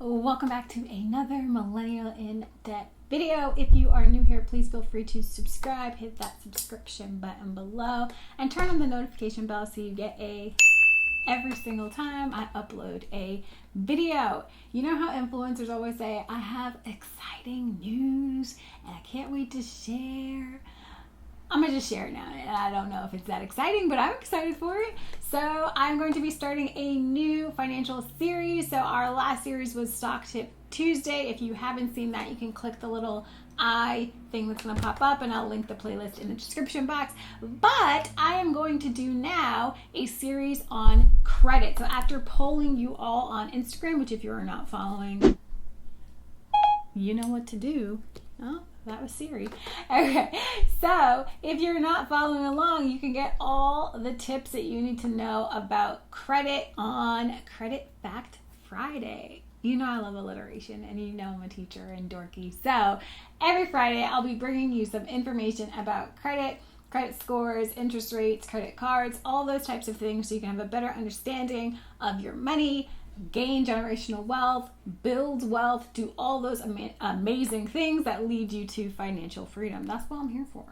Welcome back to another Millennial in Debt video. If you are new here, please feel free to subscribe, hit that subscription button below, and turn on the notification bell so you get every single time I upload a video. You know how influencers always say, I have exciting news and I can't wait to share. I'm going to just share it now, and I don't know if it's that exciting, but I'm excited for it. So I'm going to be starting a new financial series. So our last series was Stock Tip Tuesday. If you haven't seen that, you can click the little I thing that's going to pop up, and I'll link the playlist in the description box. But I am going to do now a series on credit. So after polling you all on Instagram, which if you are not following, you know what to do. Oh, that was Siri. Okay, so if you're not following along, you can get all the tips that you need to know about credit on Credit Fact Friday. You know I love alliteration, and you know I'm a teacher and dorky. So every Friday, I'll be bringing you some information about credit scores, interest rates, credit cards, all those types of things so you can have a better understanding of your money, gain generational wealth, build wealth, do all those amazing things that lead you to financial freedom. That's what I'm here for,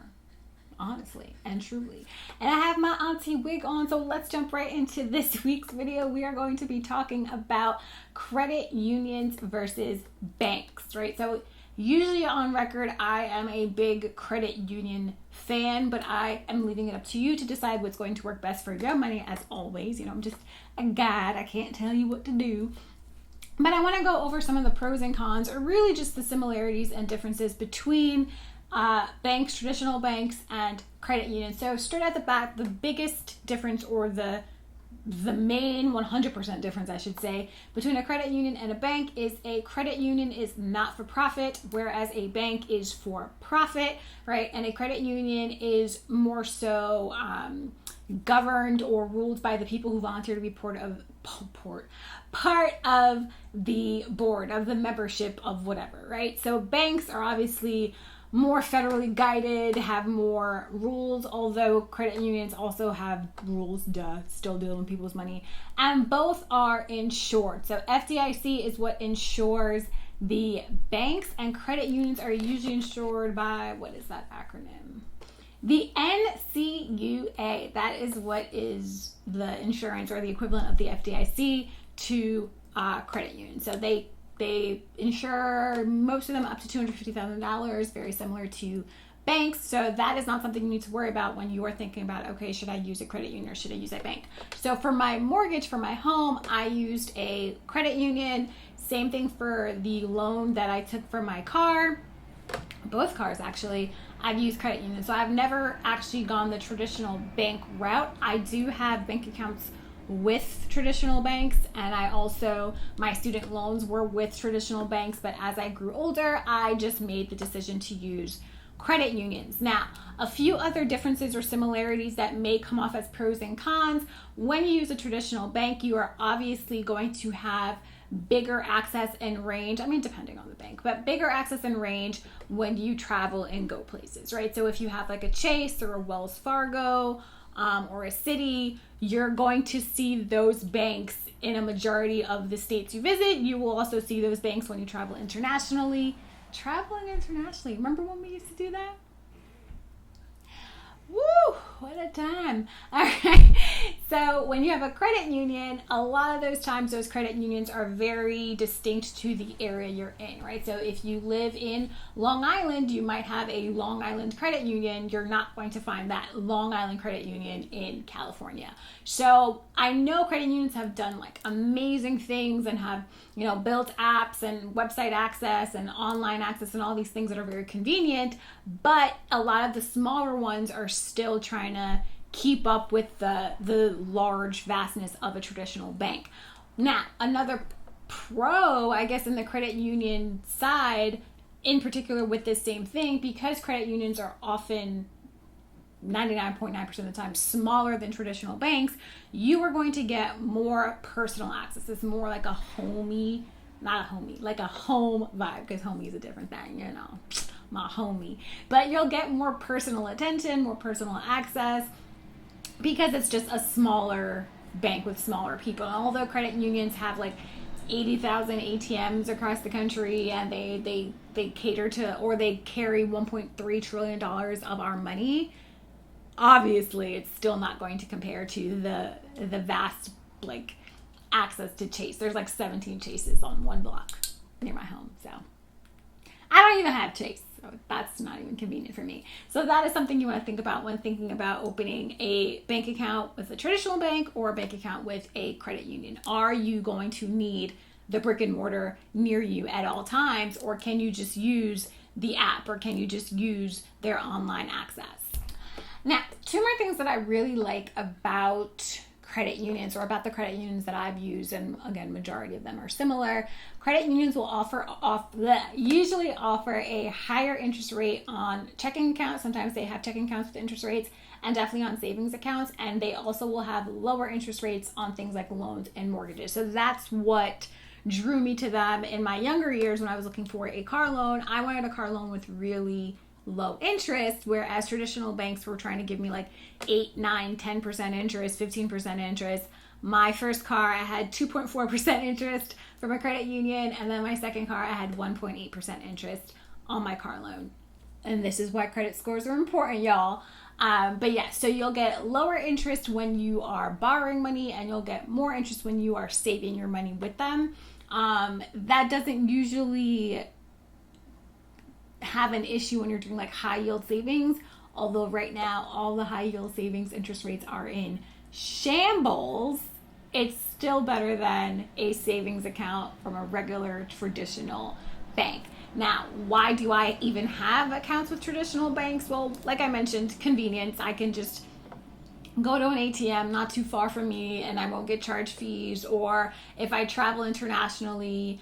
honestly and truly. And I have my auntie wig on, so let's jump right into this week's video. We are going to be talking about credit unions versus banks, right? So usually on record, I am a big credit union fan, but I am leaving it up to you to decide what's going to work best for your money, as always. You know, I'm just a guide. I can't tell you what to do. But I want to go over some of the pros and cons, or really just the similarities and differences between banks, traditional banks, and credit unions. So straight at the back, the biggest difference, or the main 100% difference, I should say, between a credit union and a bank is a credit union is not for profit, whereas a bank is for profit, right? And a credit union is more so governed or ruled by the people who volunteer to be part of the board, of the membership of whatever, right? So banks are obviously more federally guided, have more rules, although credit unions also have rules, still dealing with people's money, and both are insured. So FDIC is what insures the banks, and credit unions are usually insured by, what is that acronym? The NCUA. That is what is the insurance, or the equivalent of the FDIC to credit unions. So they insure most of them up to $250,000, very similar to banks. So that is not something you need to worry about when you are thinking about, okay, should I use a credit union or should I use a bank? So for my mortgage for my home, I used a credit union. Same thing for the loan that I took for my car. Both cars, actually, I've used credit unions. So I've never actually gone the traditional bank route. I do have bank accounts with traditional banks, and I also, my student loans were with traditional banks, but as I grew older, I just made the decision to use credit unions. Now, a few other differences or similarities that may come off as pros and cons. When you use a traditional bank, you are obviously going to have bigger access and range, depending on the bank, but bigger access and range when you travel and go places, right? So if you have like a Chase or a Wells Fargo, or a Citi, you're going to see those banks in a majority of the states you visit. You will also see those banks when you travel internationally. Traveling internationally, remember when we used to do that? Woo, what a time. All right. So when you have a credit union, a lot of those times those credit unions are very distinct to the area you're in, right? So if you live in Long Island, you might have a Long Island credit union. You're not going to find that Long Island credit union in California. So I know credit unions have done like amazing things and have, built apps and website access and online access and all these things that are very convenient, but a lot of the smaller ones are still trying to keep up with the large vastness of a traditional bank. Now, another pro, I guess, in the credit union side, in particular with this same thing, because credit unions are often 99.9% of the time smaller than traditional banks, you are going to get more personal access. It's more like a like a home vibe, because homie is a different thing, my homie. But you'll get more personal attention, more personal access, because it's just a smaller bank with smaller people. And although credit unions have like 80,000 ATMs across the country, and they cater to, or they carry $1.3 trillion of our money. Obviously, it's still not going to compare to the vast like access to Chase. There's like 17 Chases on one block near my home, so I don't even have Chase. So that's not even convenient for me. So that is something you want to think about when thinking about opening a bank account with a traditional bank or a bank account with a credit union. Are you going to need the brick and mortar near you at all times, or can you just use the app, or can you just use their online access? Now, two more things that I really like about credit unions, or about the credit unions that I've used, and again, majority of them are similar. Credit unions will usually offer a higher interest rate on checking accounts. Sometimes they have checking accounts with interest rates, and definitely on savings accounts. And they also will have lower interest rates on things like loans and mortgages. So that's what drew me to them. In my younger years, when I was looking for a car loan, I wanted a car loan with really low interest, whereas traditional banks were trying to give me like 8, 9, 10% interest, 15% interest. My first car, I had 2.4% interest from a credit union, and then my second car, I had 1.8% interest on my car loan. And this is why credit scores are important, y'all. But yeah, so you'll get lower interest when you are borrowing money, and you'll get more interest when you are saving your money with them. That doesn't usually have an issue when you're doing like high yield savings, although right now all the high yield savings interest rates are in shambles. It's still better than a savings account from a regular traditional bank. Now, why do I even have accounts with traditional banks? Well, like I mentioned, convenience. I can just go to an ATM not too far from me and I won't get charged fees. Or if I travel internationally,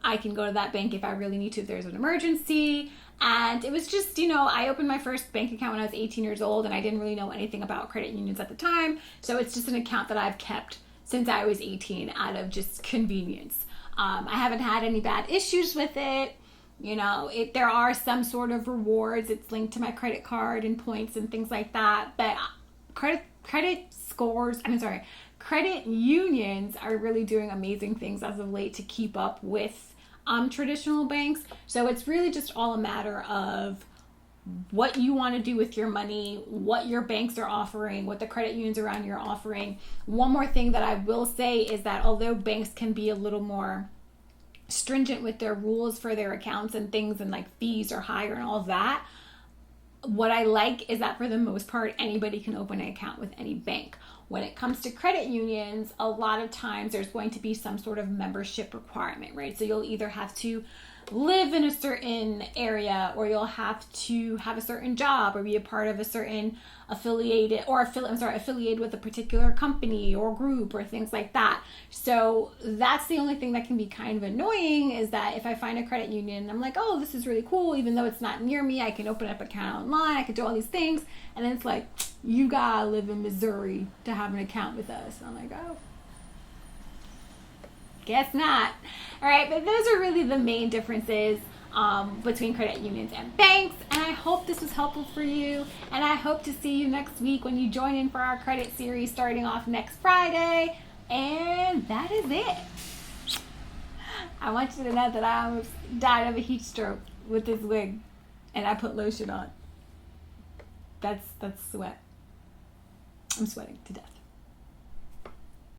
I can go to that bank if I really need to, if there's an emergency. And it was just, I opened my first bank account when I was 18 years old, and I didn't really know anything about credit unions at the time. So it's just an account that I've kept since I was 18 out of just convenience. I haven't had any bad issues with it. There are some sort of rewards. It's linked to my credit card and points and things like that. But credit unions are really doing amazing things as of late to keep up with traditional banks. So it's really just all a matter of what you want to do with your money, what your banks are offering, what the credit unions around you are offering. One more thing that I will say is that although banks can be a little more stringent with their rules for their accounts and things, and like fees are higher and all of that, what I like is that for the most part, anybody can open an account with any bank. When it comes to credit unions, a lot of times there's going to be some sort of membership requirement, right? So you'll either have to live in a certain area, or you'll have to have a certain job, or be a part of a certain affiliated with a particular company or group or things like that. So that's the only thing that can be kind of annoying, is that if I find a credit union, I'm like, oh, this is really cool. Even though it's not near me, I can open up an account online. I can do all these things. And then it's like, you gotta live in Missouri to have an account with us. And I'm like, oh, guess not. All right, but those are really the main differences between credit unions and banks. And I hope this was helpful for you. And I hope to see you next week when you join in for our credit series starting off next Friday. And that is it. I want you to know that I almost died of a heat stroke with this wig, and I put lotion on. That's sweat. I'm sweating to death.